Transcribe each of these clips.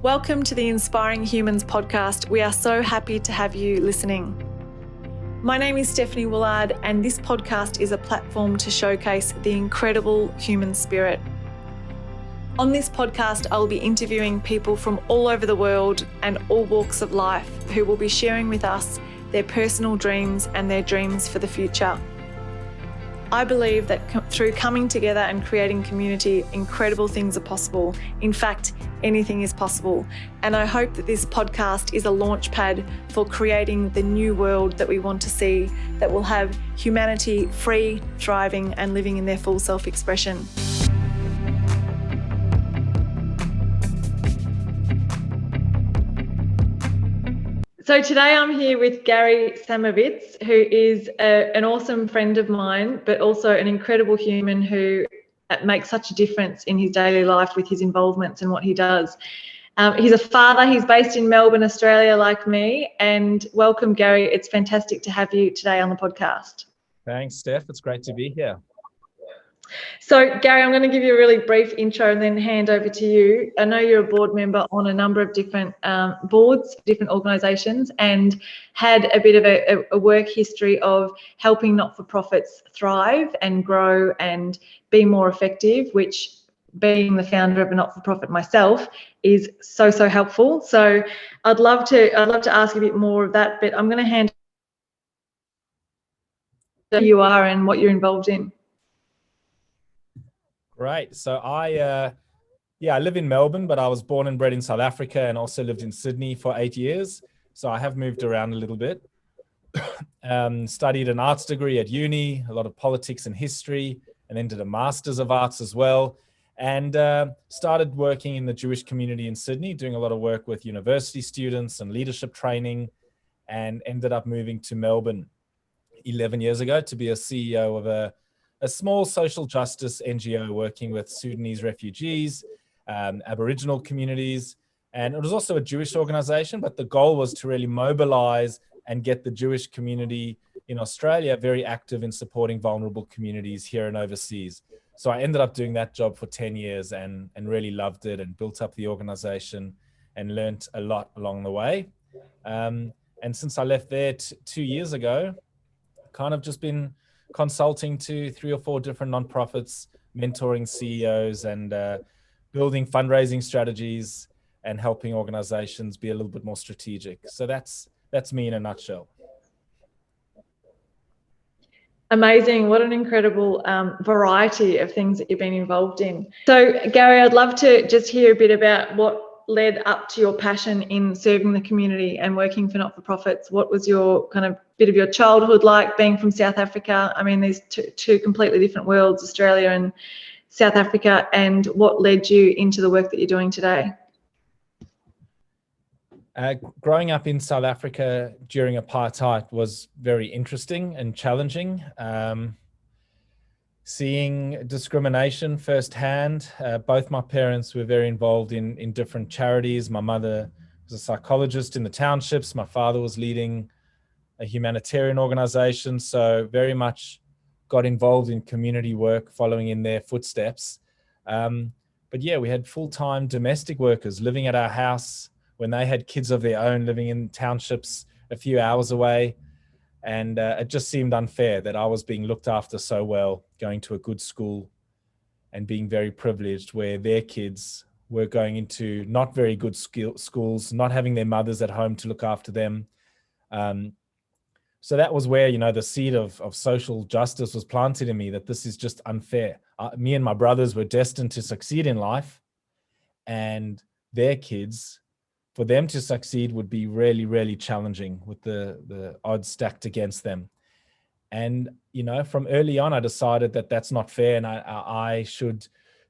Welcome to the Inspiring Humans podcast. We are so happy to have you listening. My name is Stephanie Woolard, and this podcast is a platform to showcase the incredible human spirit. On this podcast, I'll be interviewing people from all over the world and all walks of life who will be sharing with us their personal dreams and their dreams for the future. I believe that through coming together and creating community, incredible things are possible. In fact, anything is possible. And I hope that this podcast is a launch pad for creating the new world that we want to see, that will have humanity free, thriving, and living in their full self-expression. So today I'm here with Gary Samowitz, who is an awesome friend of mine, but also an incredible human who makes such a difference in his daily life with his involvements and what he does. He's a father. He's based in Melbourne, Australia, like me. And welcome, Gary. It's fantastic to have you today on the podcast. Thanks, Steph. It's great to be here. So, Gary, I'm going to give you a really brief intro and then hand over to you. I know you're a board member on a number of different boards, different organisations, and had a bit of a work history of helping not-for-profits thrive and grow and be more effective, which, being the founder of a not-for-profit myself, is so helpful. So I'd love to ask a bit more of that, but I'm going to hand over who you are and what you're involved in. Great. So I live in Melbourne, but I was born and bred in South Africa and also lived in Sydney for 8 years. So I have moved around a little bit. Studied an arts degree at uni, a lot of politics and history, and then did a Masters of Arts as well. And started working in the Jewish community in Sydney, doing a lot of work with university students and leadership training, and ended up moving to Melbourne 11 years ago to be a CEO of a small social justice NGO working with Sudanese refugees, Aboriginal communities. And it was also a Jewish organization, but the goal was to really mobilize and get the Jewish community in Australia very active in supporting vulnerable communities here and overseas. So I ended up doing that job for 10 years and really loved it and built up the organization and learnt a lot along the way. And since I left there 2 years ago, kind of just been consulting to 3 or 4 different nonprofits, mentoring CEOs and building fundraising strategies and helping organizations be a little bit more strategic. So that's me in a nutshell. Amazing. What an incredible variety of things that you've been involved in. So, Gary, I'd love to just hear a bit about what led up to your passion in serving the community and working for not-for-profits. What was your kind of bit of your childhood like, being from South Africa? I mean, there's two completely different worlds, Australia and South Africa, and what led you into the work that you're doing today? Growing up in South Africa during apartheid was very interesting and challenging. Seeing discrimination firsthand. Both my parents were very involved in different charities. My mother was a psychologist in the townships. My father was leading a humanitarian organization. So very much got involved in community work, following in their footsteps. But yeah, we had full-time domestic workers living at our house when they had kids of their own, living in townships a few hours away. And it just seemed unfair that I was being looked after so well, going to a good school and being very privileged, where their kids were going into not very good schools, not having their mothers at home to look after them. So that was where, the seed of social justice was planted in me, that this is just unfair. Me and my brothers were destined to succeed in life, and their kids, for them to succeed would be really, really challenging with the odds stacked against them. And, from early on, I decided that that's not fair, and I should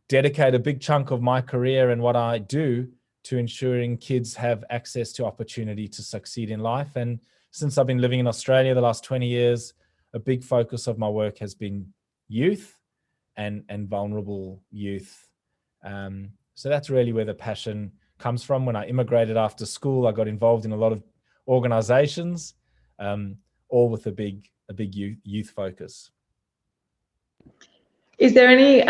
dedicate a big chunk of my career and what I do to ensuring kids have access to opportunity to succeed in life. And since I've been living in Australia the last 20 years, a big focus of my work has been youth and vulnerable youth. So that's really where the passion comes from. When I immigrated after school, I got involved in a lot of organizations, all with a big youth focus. Is there any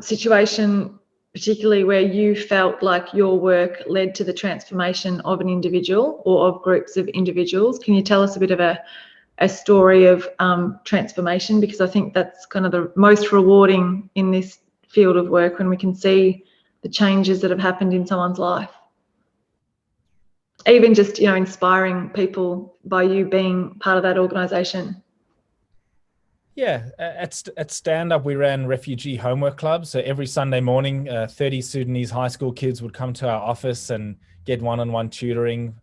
situation particularly where you felt like your work led to the transformation of an individual or of groups of individuals. Can you tell us a bit of a story of transformation? Because I think that's kind of the most rewarding in this field of work, when we can see the changes that have happened in someone's life. Even just, inspiring people by you being part of that organisation. Yeah, at Stand Up, we ran refugee homework clubs. So every Sunday morning, 30 Sudanese high school kids would come to our office and get one-on-one tutoring,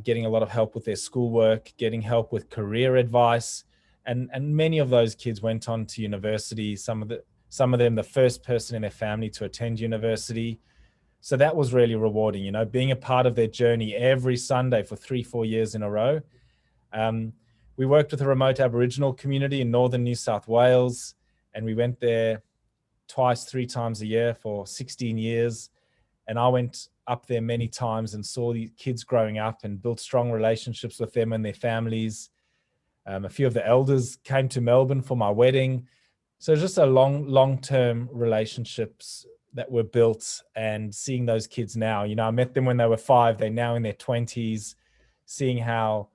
getting a lot of help with their schoolwork, getting help with career advice. And many of those kids went on to university, some of them the first person in their family to attend university. So that was really rewarding, being a part of their journey every Sunday for 3-4 years in a row. We worked with a remote Aboriginal community in northern New South Wales, and we went there 2-3 times a year for 16 years. And I went up there many times and saw these kids growing up and built strong relationships with them and their families. A few of the elders came to Melbourne for my wedding. So just a long-term relationships that were built, and seeing those kids now, I met them when they were 5, they're now in their 20s, seeing how,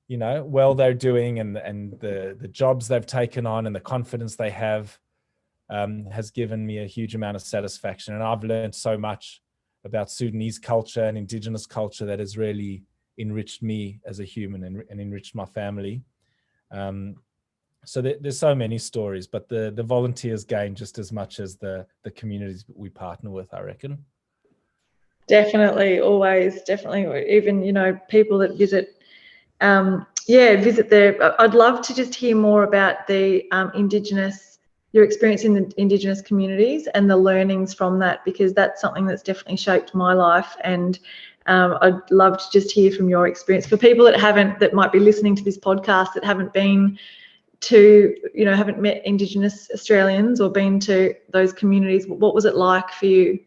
well they're doing and the jobs they've taken on and the confidence they have has given me a huge amount of satisfaction. And I've learned so much about Sudanese culture and Indigenous culture that has really enriched me as a human and enriched my family. So there's so many stories, but the volunteers gain just as much as the communities we partner with, I reckon. Definitely, always, definitely. Even, people that visit, visit there. I'd love to just hear more about the your experience in the Indigenous communities and the learnings from that, because that's something that's definitely shaped my life. And I'd love to just hear from your experience. For people that might be listening to this podcast that haven't been to, haven't met Indigenous Australians or been to those communities, what was it like for you?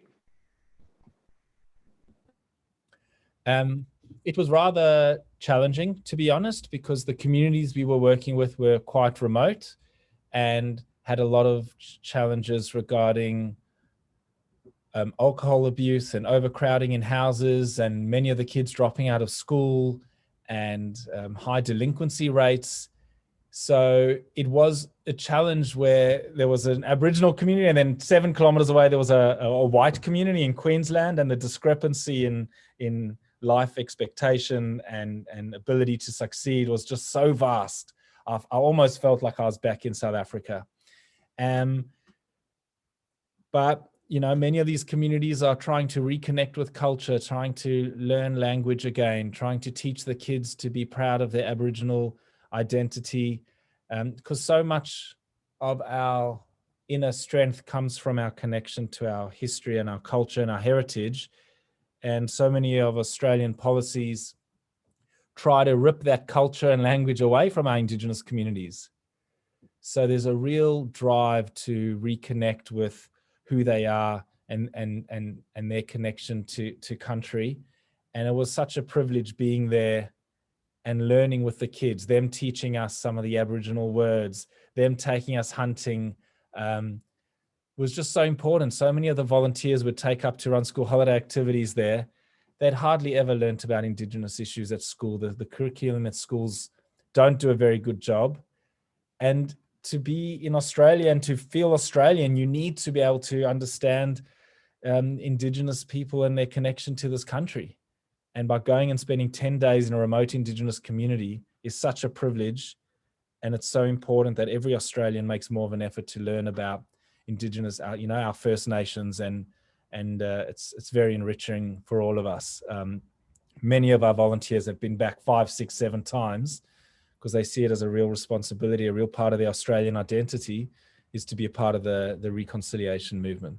It was rather challenging, to be honest, because the communities we were working with were quite remote and had a lot of challenges regarding alcohol abuse and overcrowding in houses, and many of the kids dropping out of school, and high delinquency rates. So it was a challenge where there was an Aboriginal community, and then 7 kilometers away there was a white community in Queensland, and the discrepancy in life expectation and ability to succeed was just so vast. I almost felt like I was back in South Africa. But many of these communities are trying to reconnect with culture, trying to learn language again, trying to teach the kids to be proud of their Aboriginal identity, because so much of our inner strength comes from our connection to our history and our culture and our heritage. And so many of Australian policies try to rip that culture and language away from our Indigenous communities. So there's a real drive to reconnect with who they are and their connection to country. And it was such a privilege being there and learning with the kids, them teaching us some of the Aboriginal words, them taking us hunting, was just so important. So many of the volunteers would take up to run school holiday activities there. They'd hardly ever learnt about Indigenous issues at school. The curriculum at schools don't do a very good job. And to be in Australia and to feel Australian, you need to be able to understand Indigenous people and their connection to this country. And by going and spending 10 days in a remote Indigenous community is such a privilege. And it's so important that every Australian makes more of an effort to learn about Indigenous, our First Nations, and it's very enriching for all of us. Many of our volunteers have been back 5, 6, 7 times because they see it as a real responsibility, a real part of the Australian identity is to be a part of the reconciliation movement.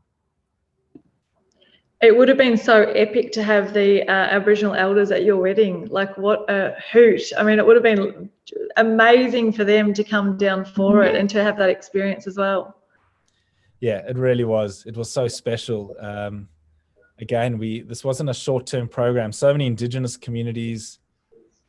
It would have been so epic to have the Aboriginal elders at your wedding. Like, what a hoot. I mean, it would have been amazing for them to come down for it and to have that experience as well. Yeah, it really was. It was so special. Again, this wasn't a short-term program. So many Indigenous communities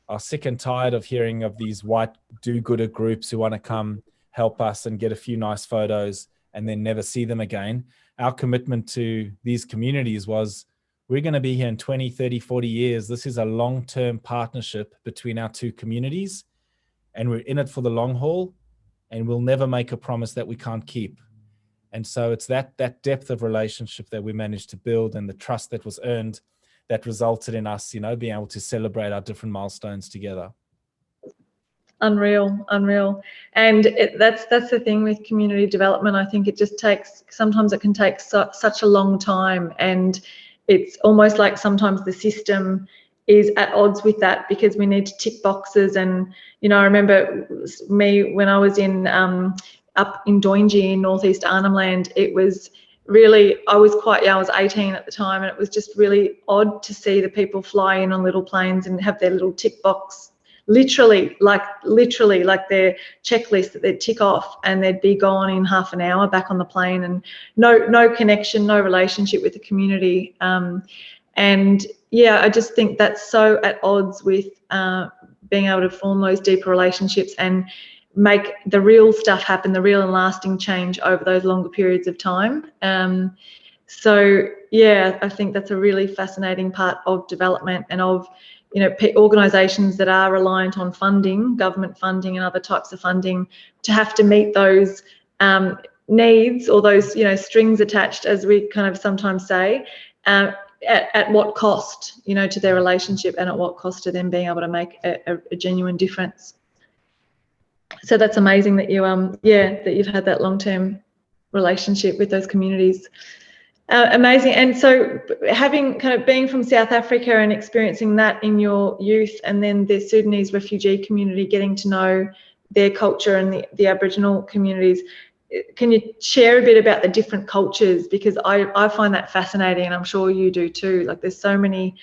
are sick and tired of hearing of these white do-gooder groups who want to come help us and get a few nice photos. and then never see them again. Our commitment to these communities was, we're going to be here in 20, 30, 40 years. This is a long-term partnership between our two communities, and we're in it for the long haul, and we'll never make a promise that we can't keep. And so it's that depth of relationship that we managed to build, and the trust that was earned, that resulted in us, being able to celebrate our different milestones together. Unreal. And that's the thing with community development. I think it just takes, sometimes it can take such a long time, and it's almost like sometimes the system is at odds with that, because we need to tick boxes. And I remember me when I was in up in Doingy in northeast Arnhem Land, it was really, I was quite young, I was 18 at the time, and it was just really odd to see the people fly in on little planes and have their little tick box, literally like their checklist that they'd tick off, and they'd be gone in half an hour back on the plane, and no connection, no relationship with the community. And yeah, I just think that's so at odds with being able to form those deeper relationships and make the real stuff happen, the real and lasting change over those longer periods of time. So yeah, I think that's a really fascinating part of development, and of organisations that are reliant on funding, government funding and other types of funding, to have to meet those needs, or those strings attached, as we kind of sometimes say, at what cost, to their relationship, and at what cost to them being able to make a genuine difference. So that's amazing that that you've had that long-term relationship with those communities. Amazing. And so, having kind of been from South Africa and experiencing that in your youth, and then the Sudanese refugee community, getting to know their culture and the Aboriginal communities, can you share a bit about the different cultures? Because I find that fascinating, and I'm sure you do too. Like, there's so many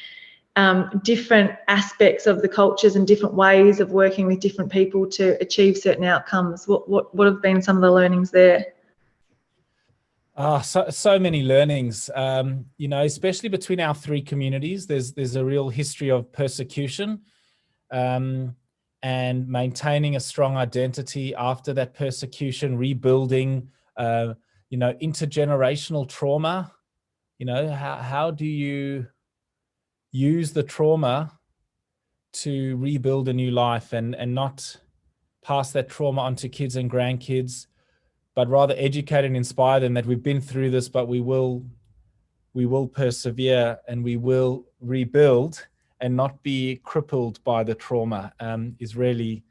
different aspects of the cultures and different ways of working with different people to achieve certain outcomes. What have been some of the learnings there? So many learnings, especially between our three communities. There's a real history of persecution, and maintaining a strong identity after that persecution, rebuilding, intergenerational trauma. How do you use the trauma to rebuild a new life, and not pass that trauma onto kids and grandkids, but rather educate and inspire them that we've been through this, but we will persevere, and we will rebuild, and not be crippled by the trauma, is really,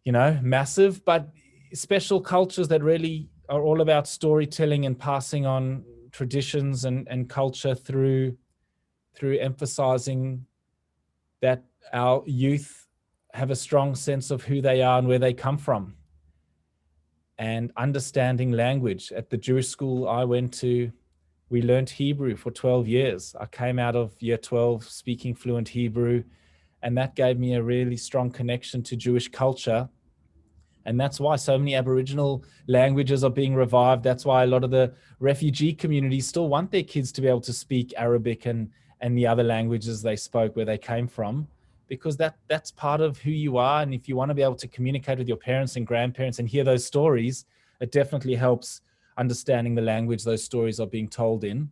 massive. But special cultures that really are all about storytelling and passing on traditions and culture through emphasizing that our youth have a strong sense of who they are and where they come from, and understanding language. At the Jewish school I went to, we learned Hebrew for 12 years. I came out of year 12 speaking fluent Hebrew, and that gave me a really strong connection to Jewish culture. And that's why so many Aboriginal languages are being revived. That's why a lot of the refugee communities still want their kids to be able to speak Arabic and the other languages they spoke where they came from, because that's part of who you are. And if you want to be able to communicate with your parents and grandparents and hear those stories, it definitely helps understanding the language those stories are being told in.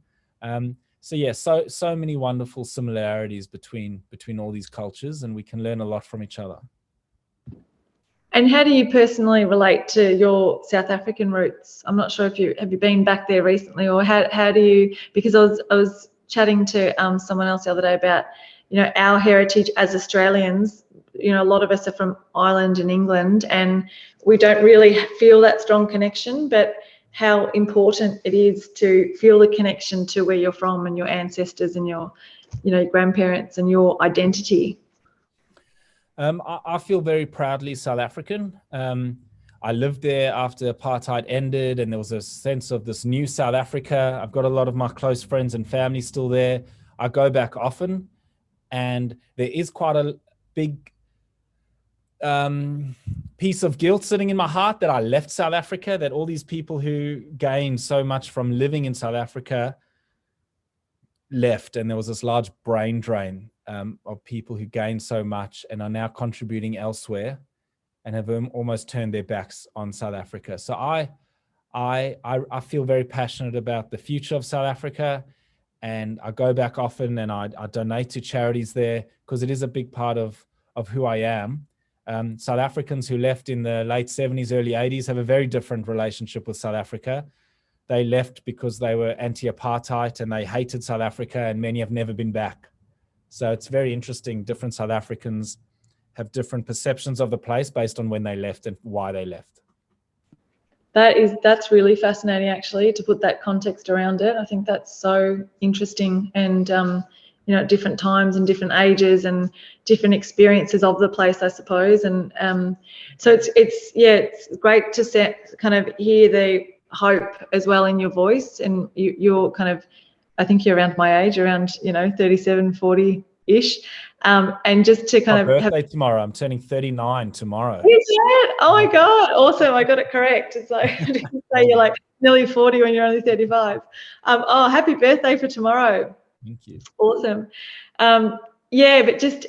So many wonderful similarities between all these cultures, and we can learn a lot from each other. And how do you personally relate to your South African roots? I'm not sure if have you been back there recently, or how do you, because I was chatting to someone else the other day about, our heritage as Australians. A lot of us are from Ireland and England, and we don't really feel that strong connection, but how important it is to feel the connection to where you're from and your ancestors and your, grandparents and your identity. I feel very proudly South African. I lived there after apartheid ended, and there was a sense of this new South Africa. I've got a lot of my close friends and family still there. I go back often, and there is quite a big piece of guilt sitting in my heart that I left South Africa, that all these people who gained so much from living in South Africa left, and there was this large brain drain of people who gained so much and are now contributing elsewhere and have almost turned their backs on South Africa. So I I feel very passionate about the future of South Africa, and I go back often and I donate to charities there because it is a big part of who I am. South Africans who left in the late 70s, early 80s have a very different relationship with South Africa. They left because they were anti-apartheid and they hated South Africa, and many have never been back. So it's very interesting. Different South Africans have different perceptions of the place based on when they left and why they left. That's really fascinating, actually, to put that context around it. I think that's so interesting, and at different times and different ages and different experiences of the place, I suppose. And so it's great to kind of hear the hope as well in your voice, and you're kind of, I think you're around my age, around 37, 40-ish. And just to kind of birthday tomorrow. I'm turning 39 tomorrow. Is it? Oh my God, awesome. I got it correct. It's like, I didn't say you're like nearly 40 when you're only 35. Happy birthday for tomorrow. Thank you. Awesome. But just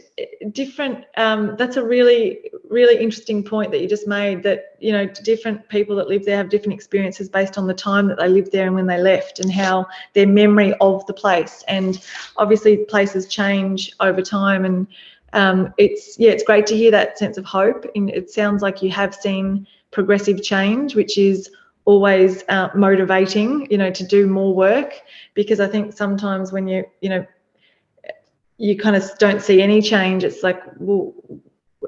different, that's a really, really interesting point that you just made, that, different people that live there have different experiences based on the time that they lived there and when they left, and how their memory of the place. And obviously places change over time, and it's great to hear that sense of hope. And it sounds like you have seen progressive change, which is always motivating, to do more work, because I think sometimes when you kind of don't see any change, it's like, well,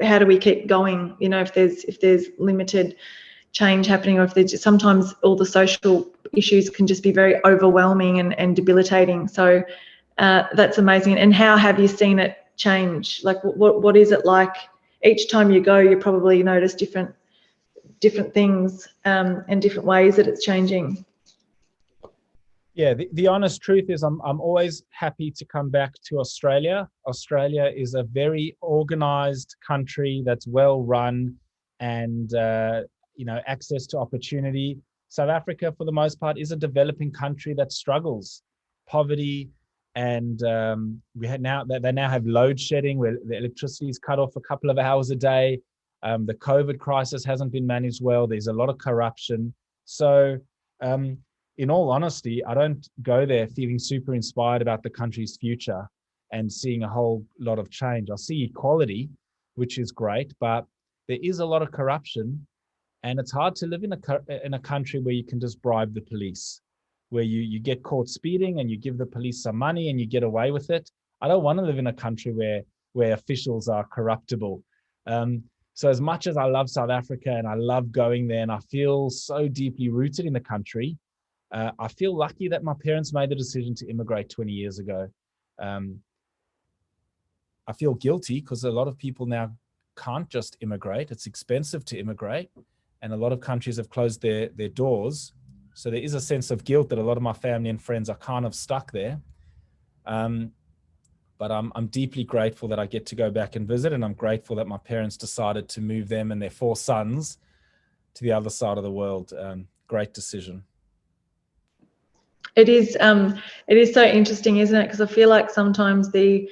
how do we keep going? If there's limited change happening, or if there's sometimes all the social issues can just be very overwhelming and debilitating. So that's amazing. And how have you seen it change? Like, what is it like each time you go? You probably notice different things and different ways that it's changing. Yeah, the honest truth is I'm always happy to come back to Australia. Australia is a very organized country that's well run, and access to opportunity. South Africa, for the most part, is a developing country that struggles poverty, and they now have load shedding where the electricity is cut off a couple of hours a day. The COVID crisis hasn't been managed well. There's a lot of corruption. So in all honesty, I don't go there feeling super inspired about the country's future and seeing a whole lot of change. I see equality, which is great, but there is a lot of corruption, and it's hard to live in a country where you can just bribe the police, where you get caught speeding and you give the police some money and you get away with it. I don't want to live in a country where officials are corruptible. So as much as I love South Africa and I love going there and I feel so deeply rooted in the country, I feel lucky that my parents made the decision to immigrate 20 years ago. I feel guilty because a lot of people now can't just immigrate. It's expensive to immigrate, and a lot of countries have closed their doors. So there is a sense of guilt that a lot of my family and friends are kind of stuck there. But I'm deeply grateful that I get to go back and visit, and I'm grateful that my parents decided to move them and their 4 sons to the other side of the world. Great decision. It is so interesting, isn't it? Because I feel like sometimes the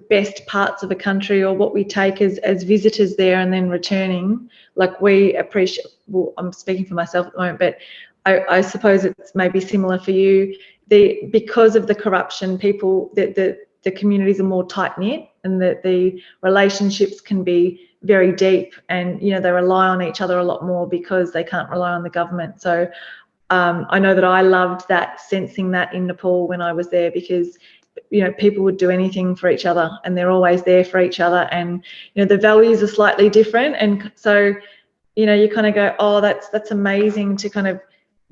best parts of a country, or what we take as visitors there and then returning, like we appreciate, well, I'm speaking for myself at the moment, but I suppose it's maybe similar for you. Because of the corruption, the communities are more tight-knit, and that the relationships can be very deep, and they rely on each other a lot more because they can't rely on the government. So I know that I loved sensing that in Nepal when I was there, because people would do anything for each other, and they're always there for each other, and the values are slightly different, and so you kind of go, oh, that's amazing, to kind of,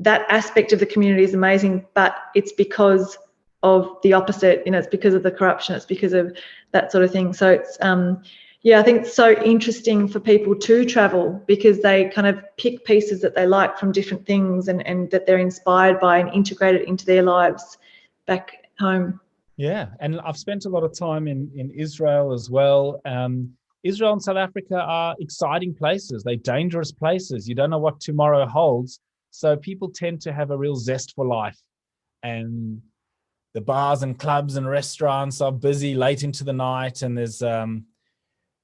that aspect of the community is amazing, but it's because of the opposite. It's because of the corruption, it's because of that sort of thing. So it's I think it's so interesting for people to travel, because they kind of pick pieces that they like from different things, and that they're inspired by and integrate it into their lives back home. Yeah, and I've spent a lot of time in Israel as well. Israel and South Africa are exciting places. They're dangerous places. You don't know what tomorrow holds. So people tend to have a real zest for life. And the bars and clubs and restaurants are busy late into the night. And there's,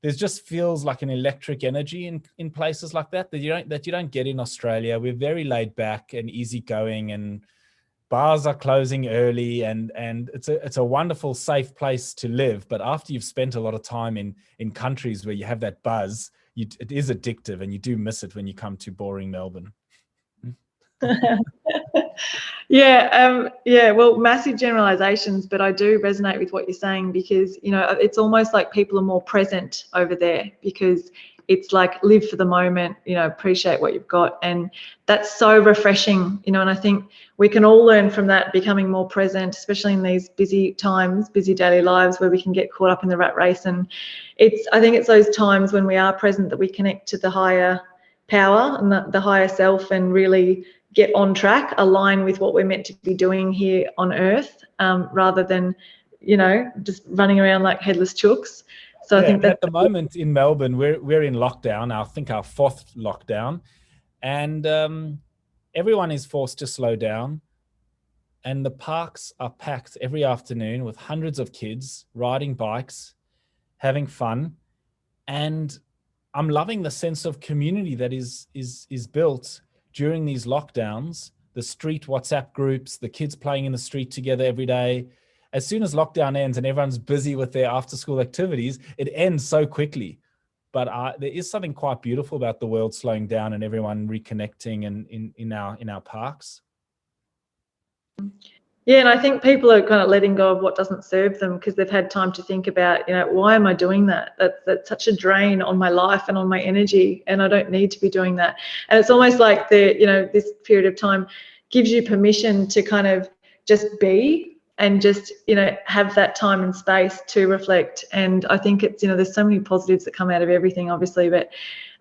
there's just feels like an electric energy in places like that you don't get in Australia. We're very laid back and easygoing, and bars are closing early, and it's a wonderful, safe place to live. But after you've spent a lot of time in countries where you have that buzz, it is addictive, and you do miss it when you come to boring Melbourne. Yeah, well, massive generalizations, but I do resonate with what you're saying, because, you know, it's almost like people are more present over there, because it's like live for the moment, you know, appreciate what you've got. And that's so refreshing, you know, and I think we can all learn from that, becoming more present, especially in these busy times, busy daily lives where we can get caught up in the rat race. And I think it's those times when we are present that we connect to the higher power and the higher self, and really get on track, align with what we're meant to be doing here on earth, rather than, you know, just running around like headless chooks. So I think that at the moment in Melbourne, we're in lockdown. I think our 4th lockdown, and everyone is forced to slow down. And the parks are packed every afternoon with hundreds of kids riding bikes, having fun, and I'm loving the sense of community that is built during these lockdowns. The street WhatsApp groups, the kids playing in the street together every day. As soon as lockdown ends and everyone's busy with their after-school activities, it ends so quickly. But there is something quite beautiful about the world slowing down and everyone reconnecting and in our parks. Yeah, and I think people are kind of letting go of what doesn't serve them, because they've had time to think about, you know, why am I doing that? That's such a drain on my life and on my energy, and I don't need to be doing that. And it's almost like this period of time gives you permission to kind of just be, and just, you know, have that time and space to reflect. And I think it's, you know, there's so many positives that come out of everything, obviously, but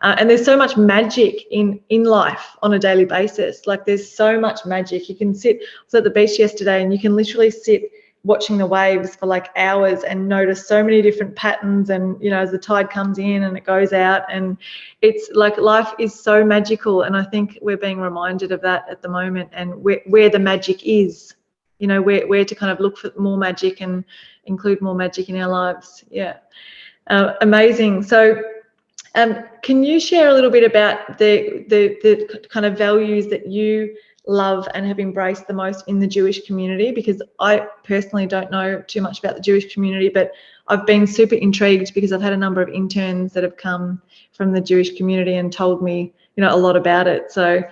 and there's so much magic in life on a daily basis. Like, there's so much magic. You can sit. I was at the beach yesterday, and you can literally sit watching the waves for like hours and notice so many different patterns. And, you know, as the tide comes in and it goes out, and it's like life is so magical. And I think we're being reminded of that at the moment, and where the magic is, you know, where to kind of look for more magic and include more magic in our lives. Yeah, amazing. So. Can you share a little bit about the kind of values that you love and have embraced the most in the Jewish community? Because I personally don't know too much about the Jewish community, but I've been super intrigued because I've had a number of interns that have come from the Jewish community and told me, you know, a lot about it. So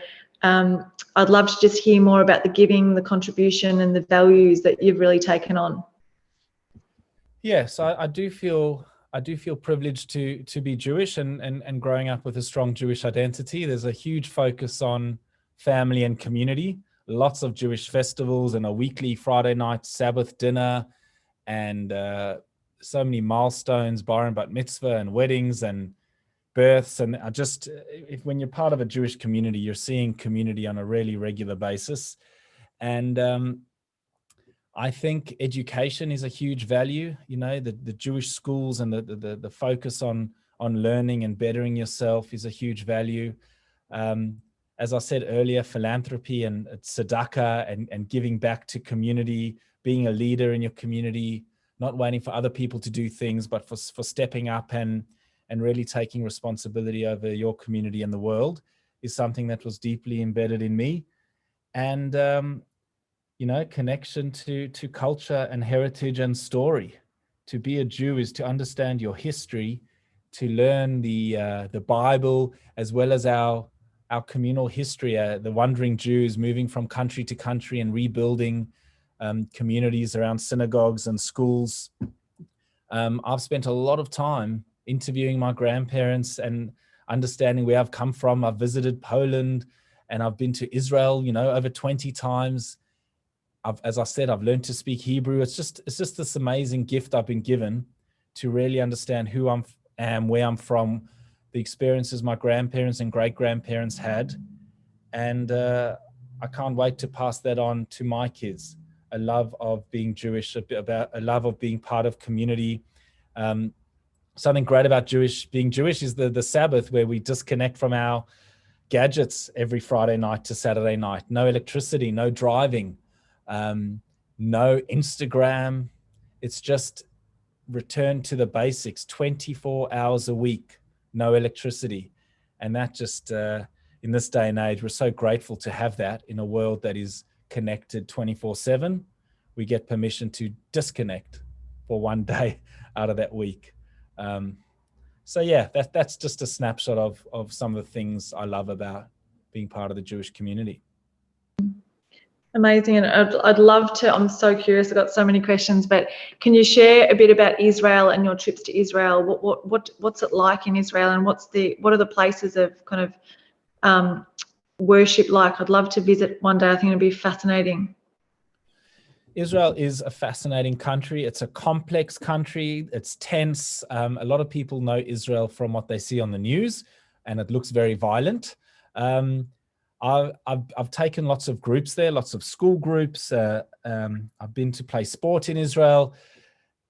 I'd love to just hear more about the giving, the contribution, and the values that you've really taken on. Yes, I do feel privileged to be Jewish and growing up with a strong Jewish identity. There's a huge focus on family and community, lots of Jewish festivals and a weekly Friday night Sabbath dinner, and so many milestones, bar and bat mitzvah, and weddings and births. And when you're part of a Jewish community, you're seeing community on a really regular basis. And I think education is a huge value. You know, the Jewish schools and the focus on learning and bettering yourself is a huge value. As I said earlier, philanthropy and tzedakah and giving back to community, being a leader in your community, not waiting for other people to do things, but for stepping up and really taking responsibility over your community and the world is something that was deeply embedded in me. And you know, connection to culture and heritage and story. To be a Jew is to understand your history, to learn the Bible, as well as our communal history, the wandering Jews moving from country to country and rebuilding communities around synagogues and schools. I've spent a lot of time interviewing my grandparents and understanding where I've come from. I've visited Poland, and I've been to Israel, you know, over 20 times. As I said, I've learned to speak Hebrew. It's just this amazing gift I've been given to really understand who I am, where I'm from, the experiences my grandparents and great-grandparents had. And I can't wait to pass that on to my kids. A love of being Jewish, a love of being part of community. Something great about being Jewish is the Sabbath, where we disconnect from our gadgets every Friday night to Saturday night. No electricity, no driving. No Instagram. It's just return to the basics, 24 hours a week, no electricity. And that just, in this day and age, we're so grateful to have that in a world that is connected 24/7. We get permission to disconnect for one day out of that week. So yeah, that's just a snapshot of some of the things I love about being part of the Jewish community. Amazing. And I'd love to, I'm so curious, I've got so many questions, but can you share a bit about Israel and your trips to Israel? What's it like in Israel, and what are the places of kind of worship like? I'd love to visit one day. I think it'd be fascinating. Israel is a fascinating country. It's a complex country. It's tense. A lot of people know Israel from what they see on the news, and it looks very violent. I've taken lots of groups there, lots of school groups. I've been to play sport in Israel.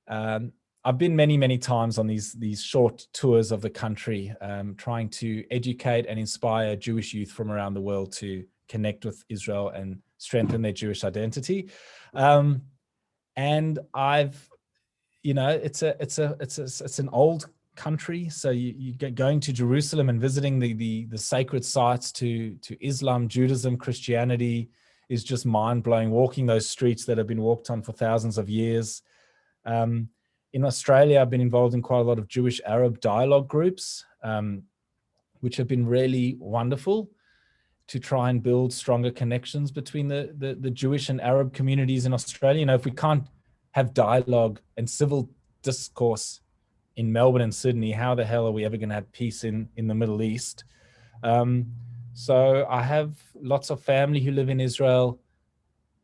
I've been many times on these short tours of the country, trying to educate and inspire Jewish youth from around the world to connect with Israel and strengthen their Jewish identity. And I've, it's an old country, so you going to Jerusalem and visiting the sacred sites to Islam, Judaism, Christianity is just mind-blowing. Walking those streets that have been walked on for thousands of years. In Australia, I've been involved in quite a lot of Jewish Arab dialogue groups, which have been really wonderful to try and build stronger connections between the Jewish and Arab communities in Australia. If we can't have dialogue and civil discourse in Melbourne and Sydney, how the hell are we ever going to have peace in the Middle East? So I have lots of family who live in Israel,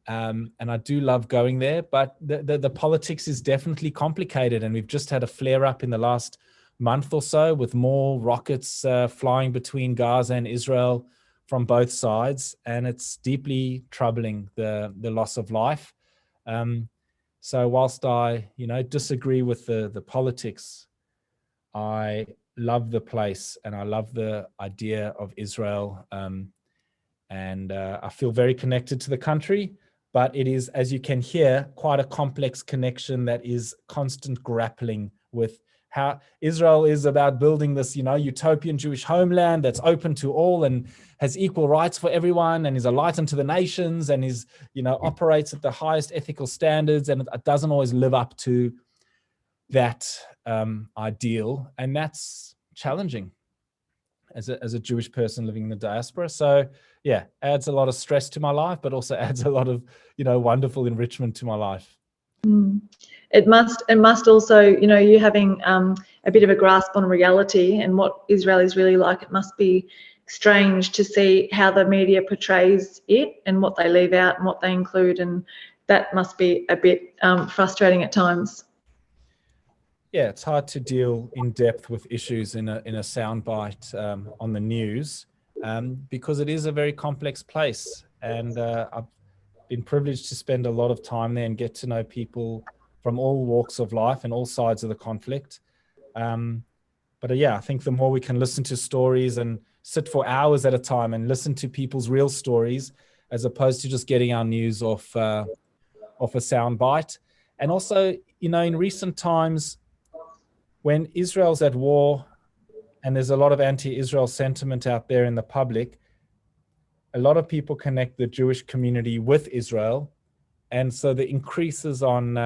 and I do love going there, but the politics is definitely complicated, and we've just had a flare-up in the last month or so with more rockets flying between Gaza and Israel from both sides, and it's deeply troubling, the loss of life. So whilst I, disagree with the politics, I love the place and I love the idea of Israel, and I feel very connected to the country. But it is, as you can hear, quite a complex connection that is constant grappling with how Israel is about building this, utopian Jewish homeland that's open to all and has equal rights for everyone and is a light unto the nations and is, operates at the highest ethical standards, and it doesn't always live up to that ideal. And that's challenging as a Jewish person living in the diaspora. So yeah, adds a lot of stress to my life, but also adds a lot of, wonderful enrichment to my life. It must also, you having a bit of a grasp on reality and what Israel is really like. It must be strange to see how the media portrays it and what they leave out and what they include, and that must be a bit frustrating at times. Yeah, it's hard to deal in depth with issues in a soundbite on the news, because it is a very complex place, and I've been privileged to spend a lot of time there and get to know people from all walks of life and all sides of the conflict. But yeah, I think the more we can listen to stories and sit for hours at a time and listen to people's real stories, as opposed to just getting our news off a soundbite. And also, in recent times, when Israel's at war and there's a lot of anti-Israel sentiment out there in the public, a lot of people connect the Jewish community with Israel. And so the increases on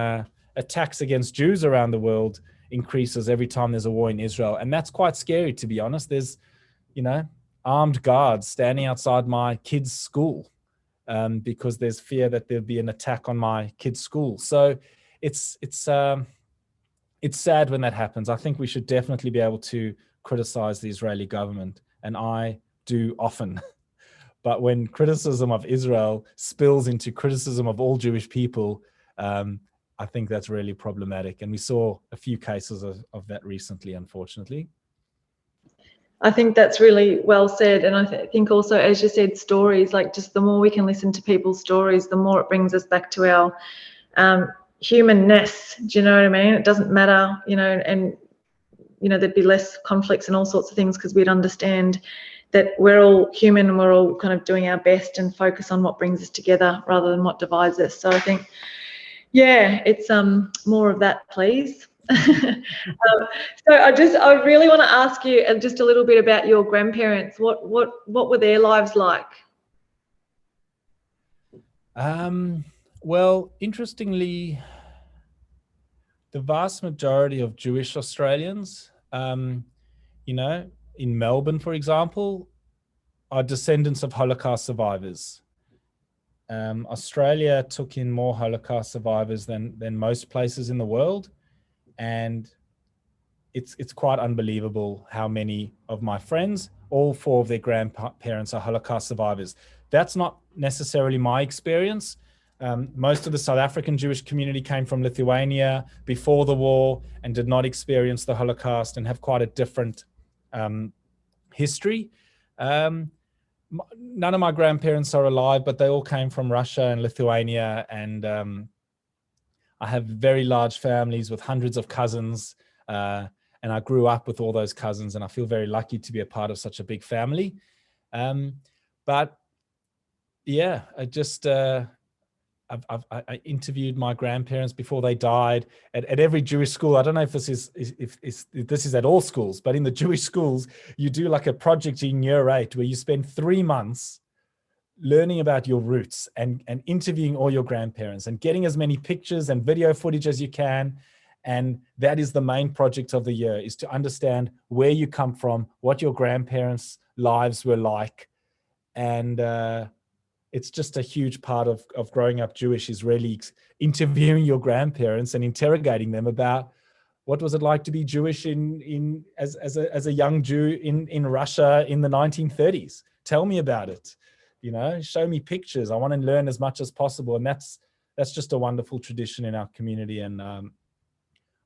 attacks against Jews around the world increases every time there's a war in Israel. And that's quite scary, to be honest. There's, armed guards standing outside my kids' school because there's fear that there'll be an attack on my kids' school. So it's sad when that happens. I think we should definitely be able to criticize the Israeli government, and I do often. But when criticism of Israel spills into criticism of all Jewish people, I think that's really problematic. And we saw a few cases of that recently, unfortunately. I think that's really well said. And I think also, as you said, stories, like just the more we can listen to people's stories, the more it brings us back to our humanness. Do you know what I mean? It doesn't matter, and, there'd be less conflicts and all sorts of things because we'd understand that we're all human and we're all kind of doing our best and focus on what brings us together rather than what divides us. So I think, yeah, it's more of that, please. So I really want to ask you just a little bit about your grandparents. What were their lives like? Well, interestingly, the vast majority of Jewish Australians, you know, in Melbourne, for example, are descendants of Holocaust survivors. Australia took in more Holocaust survivors than most places in the world, and it's quite unbelievable how many of my friends, all four of their grandparents are Holocaust survivors. That's not necessarily my experience. Most of the South African Jewish community came from Lithuania before the war and did not experience the Holocaust and have quite a different history. None of my grandparents are alive, but they all came from Russia and Lithuania, and I have very large families with hundreds of cousins, and I grew up with all those cousins, and I feel very lucky to be a part of such a big family. But yeah, I interviewed my grandparents before they died at every Jewish school. I don't know if this is at all schools, but in the Jewish schools, you do like a project in year 8 where you spend 3 months learning about your roots and interviewing all your grandparents and getting as many pictures and video footage as you can. And that is the main project of the year, is to understand where you come from, what your grandparents' lives were like. And it's just a huge part of growing up Jewish, is really interviewing your grandparents and interrogating them about what was it like to be Jewish as a young Jew in Russia in the 1930s. Tell me about it. Show me pictures. I want to learn as much as possible. And that's just a wonderful tradition in our community. And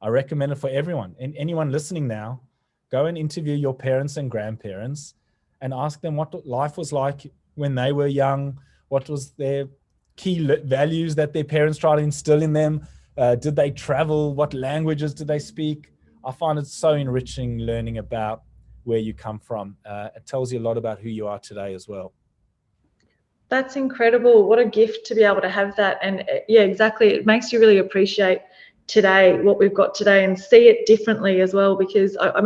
I recommend it for everyone. And anyone listening now, go and interview your parents and grandparents and ask them what life was like when they were young. What was their key values that their parents tried to instill in them? Did they travel? What languages did they speak? I find it so enriching learning about where you come from. It tells you a lot about who you are today as well. That's incredible. What a gift to be able to have that. And yeah, exactly. It makes you really appreciate today, what we've got today, and see it differently as well. Because I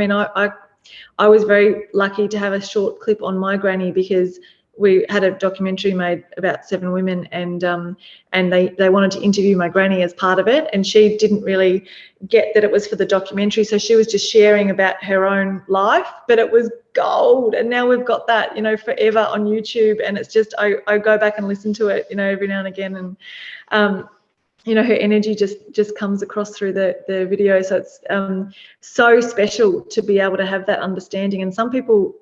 was very lucky to have a short clip on my granny, because we had a documentary made about 7 women, and they wanted to interview my granny as part of it, and she didn't really get that it was for the documentary, so she was just sharing about her own life, but it was gold. And now we've got that, forever on YouTube, and it's just I go back and listen to it, every now and again, and her energy just comes across through the video. So it's so special to be able to have that understanding, and some people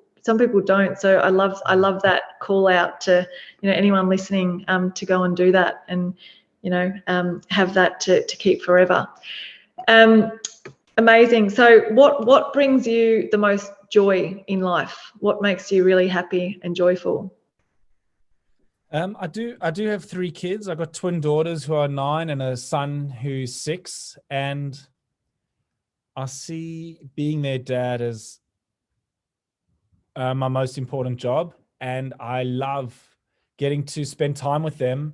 don't. So I love that call out to anyone listening to go and do that, and have that to keep forever. Amazing. So what brings you the most joy in life? What makes you really happy and joyful? I do have 3 kids. I've got twin daughters who are 9 and a son who's 6, and I see being their dad as my most important job, and I love getting to spend time with them,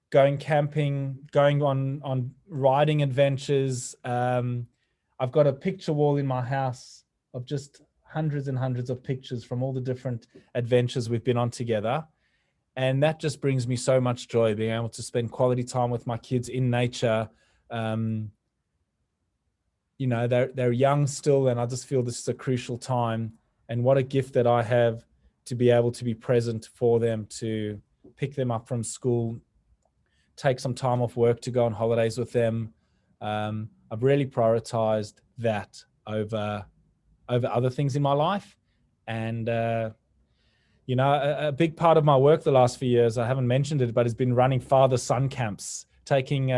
going camping, going on riding adventures. I've got a picture wall in my house of just hundreds and hundreds of pictures from all the different adventures we've been on together. And that just brings me so much joy, being able to spend quality time with my kids in nature. They're young still, and I just feel this is a crucial time. And what a gift that I have to be able to be present for them, to pick them up from school, take some time off work to go on holidays with them. I've really prioritized that over other things in my life. And a big part of my work the last few years, I haven't mentioned it, but has been running father-son camps, taking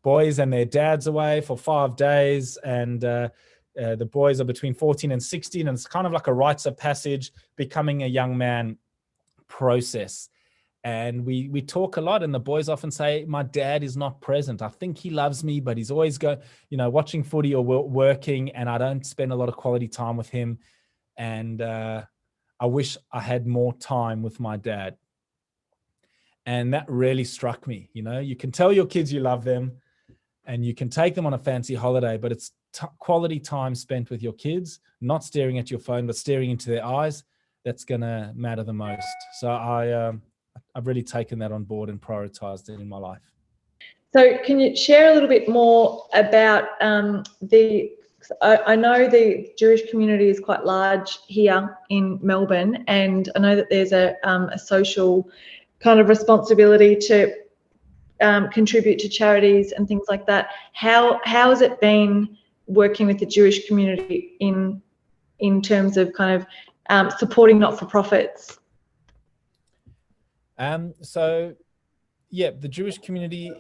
boys and their dads away for 5 days. And the boys are between 14 and 16, and it's kind of like a rites of passage, becoming a young man process. And we talk a lot, and the boys often say, my dad is not present. I think he loves me, but he's always watching footy or working, and I don't spend a lot of quality time with him. And I wish I had more time with my dad. And that really struck me. You can tell your kids you love them, and you can take them on a fancy holiday, but it's quality time spent with your kids, not staring at your phone, but staring into their eyes. That's going to matter the most. So I've really taken that on board and prioritized it in my life. So can you share a little bit more about I know the Jewish community is quite large here in Melbourne, and I know that there's a social kind of responsibility to contribute to charities and things like that. How has it been working with the Jewish community in terms of kind of supporting not-for-profits? So yeah, the Jewish community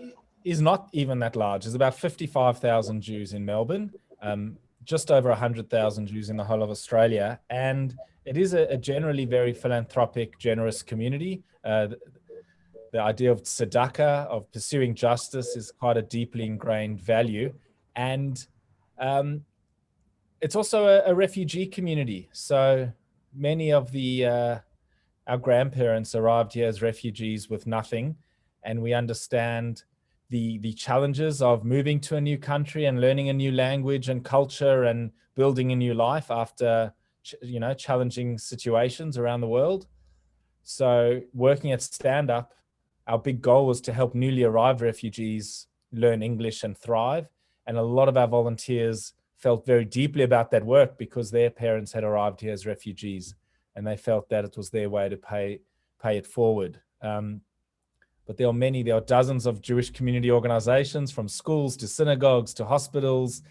is not even that large. There's about 55,000 Jews in Melbourne, just over 100,000 Jews in the whole of Australia. And it is a generally very philanthropic, generous community. The idea of tzedakah, of pursuing justice, is quite a deeply ingrained value. And it's also a refugee community. So many of our grandparents arrived here as refugees with nothing. And we understand the challenges of moving to a new country and learning a new language and culture and building a new life after, challenging situations around the world. So working at Stand Up, our big goal was to help newly arrived refugees learn English and thrive. And a lot of our volunteers felt very deeply about that work because their parents had arrived here as refugees, and they felt that it was their way to pay it forward. But there are dozens of Jewish community organizations, from schools to synagogues to hospitals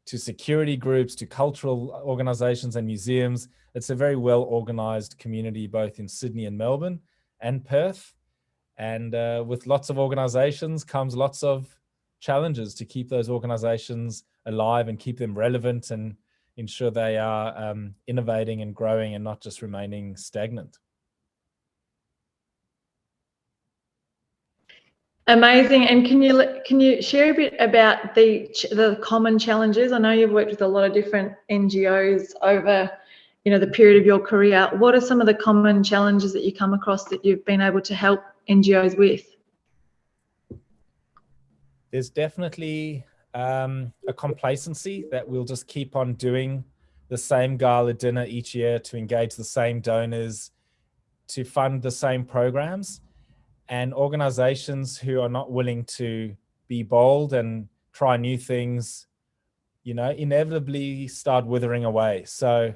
to security groups to cultural organizations and museums. It's a very well organized community, both in Sydney and Melbourne and Perth. And with lots of organizations comes lots of challenges to keep those organizations alive and keep them relevant and ensure they are innovating and growing and not just remaining stagnant. Amazing. And can you share a bit about the common challenges? I know you've worked with a lot of different NGOs over, the period of your career. What are some of the common challenges that you come across that you've been able to help NGOs with? There's definitely a complacency that we'll just keep on doing the same gala dinner each year to engage the same donors, to fund the same programs. And organizations who are not willing to be bold and try new things, inevitably start withering away. So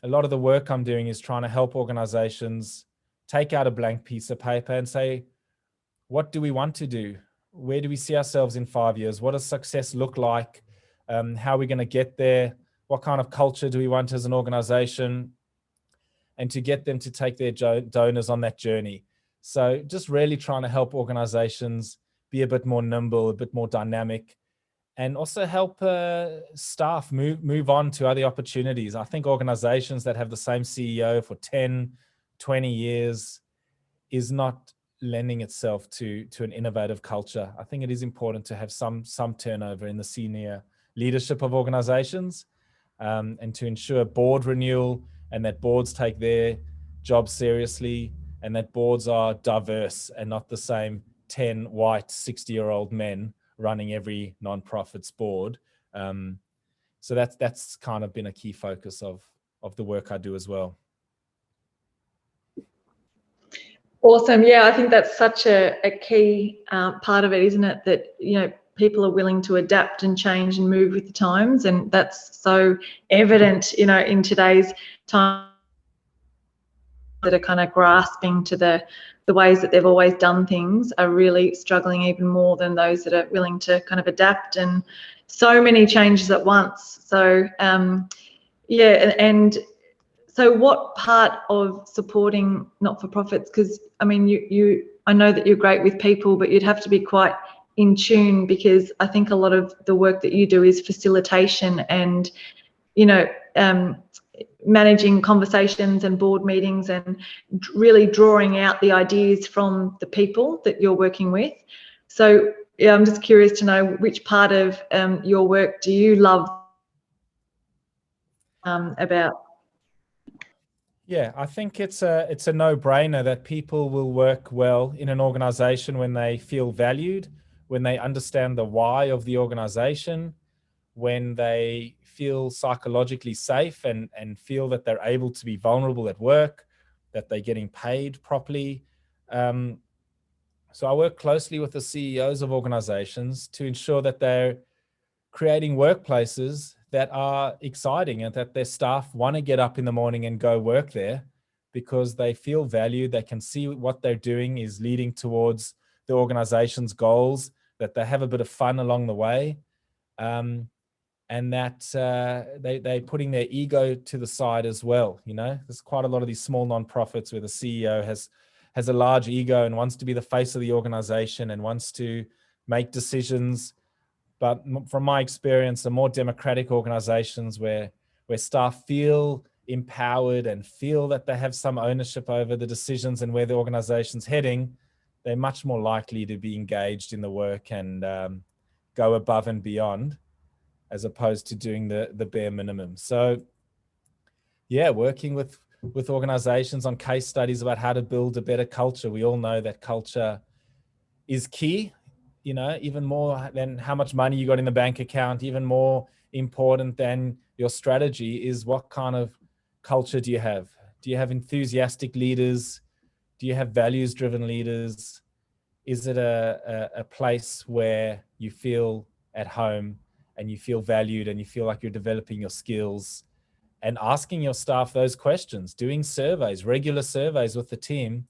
a lot of the work I'm doing is trying to help organizations take out a blank piece of paper and say, what do we want to do? Where do we see ourselves in 5 years? What does success look like? How are we going to get there? What kind of culture do we want as an organization? And to get them to take their donors on that journey. So just really trying to help organizations be a bit more nimble, a bit more dynamic, and also help staff move on to other opportunities. I think organizations that have the same CEO for 10, 20 years is not lending itself to an innovative culture. I think it is important to have some turnover in the senior leadership of organizations, and to ensure board renewal and that boards take their job seriously, and that boards are diverse and not the same 10 white 60-year-old men running every non-profits board. So that's kind of been a key focus of the work I do as well. Awesome. Yeah, I think that's such a key part of it, isn't it? That, people are willing to adapt and change and move with the times. And that's so evident, in today's time, that are kind of grasping to the ways that they've always done things are really struggling even more than those that are willing to kind of adapt, and so many changes at once. So and so what part of supporting not-for-profits, because I mean I know that you're great with people, but you'd have to be quite in tune, because I think a lot of the work that you do is facilitation and managing conversations and board meetings and really drawing out the ideas from the people that you're working with. So yeah, I'm just curious to know which part of your work do you love about? Yeah, I think it's a no-brainer that people will work well in an organization when they feel valued, when they understand the why of the organization, when they feel psychologically safe and feel that they're able to be vulnerable at work, that they're getting paid properly. So I work closely with the CEOs of organizations to ensure that they're creating workplaces that are exciting and that their staff want to get up in the morning and go work there because they feel valued. They can see what they're doing is leading towards the organization's goals, that they have a bit of fun along the way, and that they're putting their ego to the side as well. You know, there's quite a lot of these small nonprofits where the CEO has a large ego and wants to be the face of the organization and wants to make decisions. But from my experience, the more democratic organizations where staff feel empowered and feel that they have some ownership over the decisions and where the organization's heading, they're much more likely to be engaged in the work and go above and beyond, as opposed to doing the bare minimum. So yeah, working with organizations on case studies about how to build a better culture. We all know that culture is key. You know, even more than how much money you got in the bank account, even more important than your strategy is what kind of culture do you have? Do you have enthusiastic leaders? Do you have values-driven leaders? Is it a place where you feel at home and you feel valued and you feel like you're developing your skills? And asking your staff those questions, doing surveys, regular surveys with the team,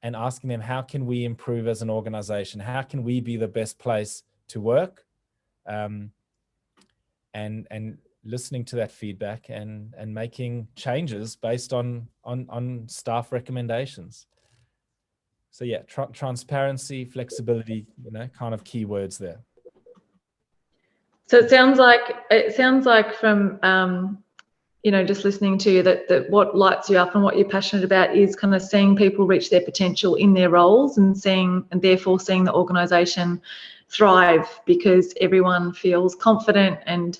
and asking them, how can we improve as an organization? How can we be the best place to work? And listening to that feedback and making changes based on staff recommendations. So yeah, transparency, flexibility, you know, kind of keywords there. So it sounds like from you know, just listening to you, that what lights you up and what you're passionate about is kind of seeing people reach their potential in their roles and therefore seeing the organisation thrive because everyone feels confident and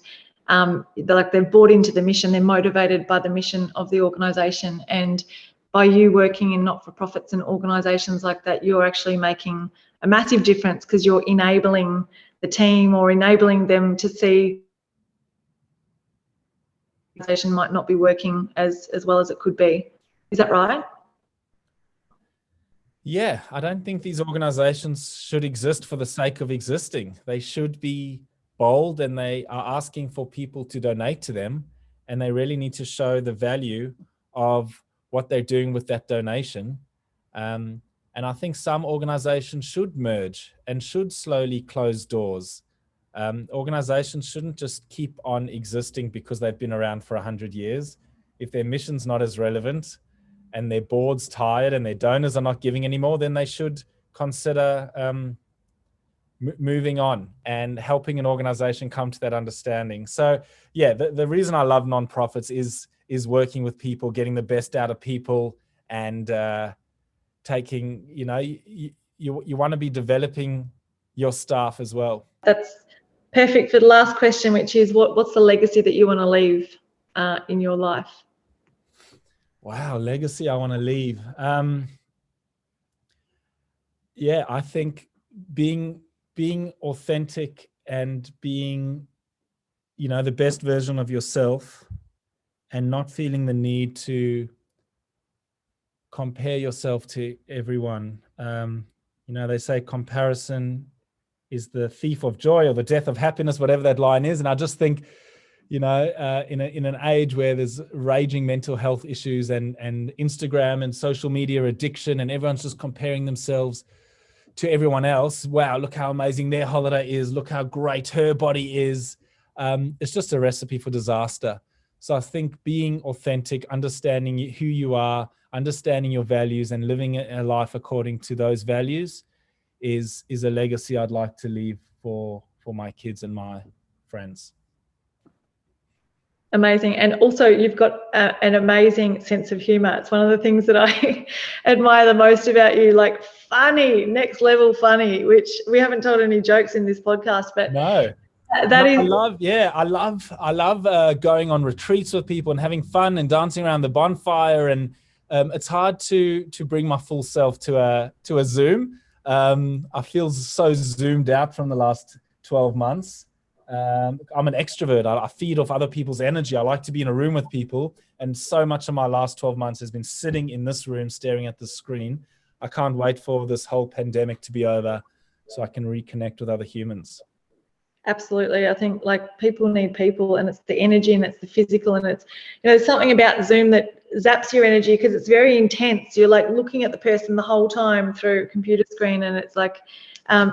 they're bought into the mission, they're motivated by the mission of the organisation. And by you working in not-for-profits and organisations like that, you're actually making a massive difference because you're enabling the team or enabling them to see organization might not be working as well as it could be. Is that right? Yeah, I don't think these organizations should exist for the sake of existing. They should be bold and they are asking for people to donate to them, and they really need to show the value of what they're doing with that donation. And I think some organizations should merge and should slowly close doors. Organizations shouldn't just keep on existing because they've been around for 100 years. If their mission's not as relevant and their board's tired and their donors are not giving anymore, then they should consider moving on and helping an organization come to that understanding. So yeah, the reason I love nonprofits is working with people, getting the best out of people, and taking, you know, you want to be developing your staff as well. That's perfect for the last question, which is what's the legacy that you want to leave in your life? Wow, legacy I want to leave. Yeah, I think being authentic and being, you know, the best version of yourself, and not feeling the need to compare yourself to everyone. You know, they say comparison is the thief of joy or the death of happiness, whatever that line is. And I just think, you know, in an age where there's raging mental health issues and Instagram and social media addiction, and everyone's just comparing themselves to everyone else. Wow, look how amazing their holiday is. Look how great her body is. It's just a recipe for disaster. So I think being authentic, understanding who you are, understanding your values, and living a life according to those values is a legacy I'd like to leave for my kids and my friends. Amazing. And also you've got an amazing sense of humor. It's one of the things that I admire the most about you, like funny, next level funny, which we haven't told any jokes in this podcast, but no. I love going on retreats with people and having fun and dancing around the bonfire. And it's hard to bring my full self to a Zoom. I feel so zoomed out from the last 12 months. I'm an extrovert. I feed off other people's energy. I like to be in a room with people. And so much of my last 12 months has been sitting in this room, staring at the screen. I can't wait for this whole pandemic to be over so I can reconnect with other humans. Absolutely. I think like people need people, and it's the energy and it's the physical, and it's, there's something about Zoom that zaps your energy because it's very intense. You're like looking at the person the whole time through a computer screen, and it's like,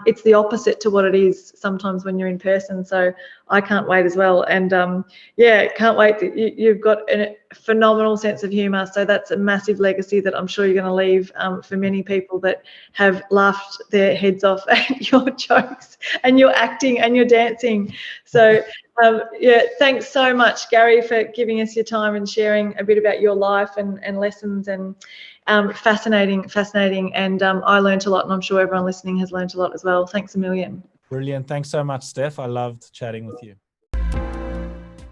it's the opposite to what it is sometimes when you're in person. So I can't wait as well. And can't wait that you've got a phenomenal sense of humour. So that's a massive legacy that I'm sure you're going to leave for many people that have laughed their heads off at your jokes and your acting and your dancing. So thanks so much, Gary, for giving us your time and sharing a bit about your life and lessons, and fascinating. And I learned a lot, and I'm sure everyone listening has learned a lot as well. Thanks a million. Brilliant. Thanks so much, Steph. I loved chatting with you.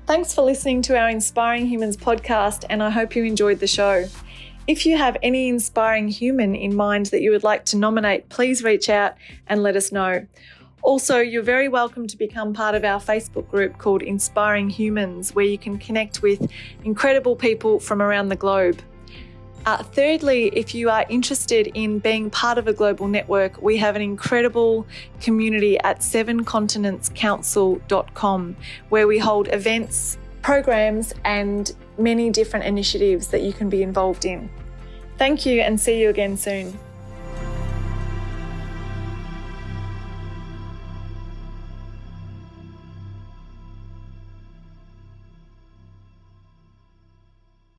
Thanks for listening to our Inspiring Humans podcast, and I hope you enjoyed the show. If you have any inspiring human in mind that you would like to nominate, please reach out and let us know. Also, you're very welcome to become part of our Facebook group called Inspiring Humans, where you can connect with incredible people from around the globe. Thirdly, if you are interested in being part of a global network, we have an incredible community at 7continentscouncil.com, where we hold events, programs, and many different initiatives that you can be involved in. Thank you, and see you again soon.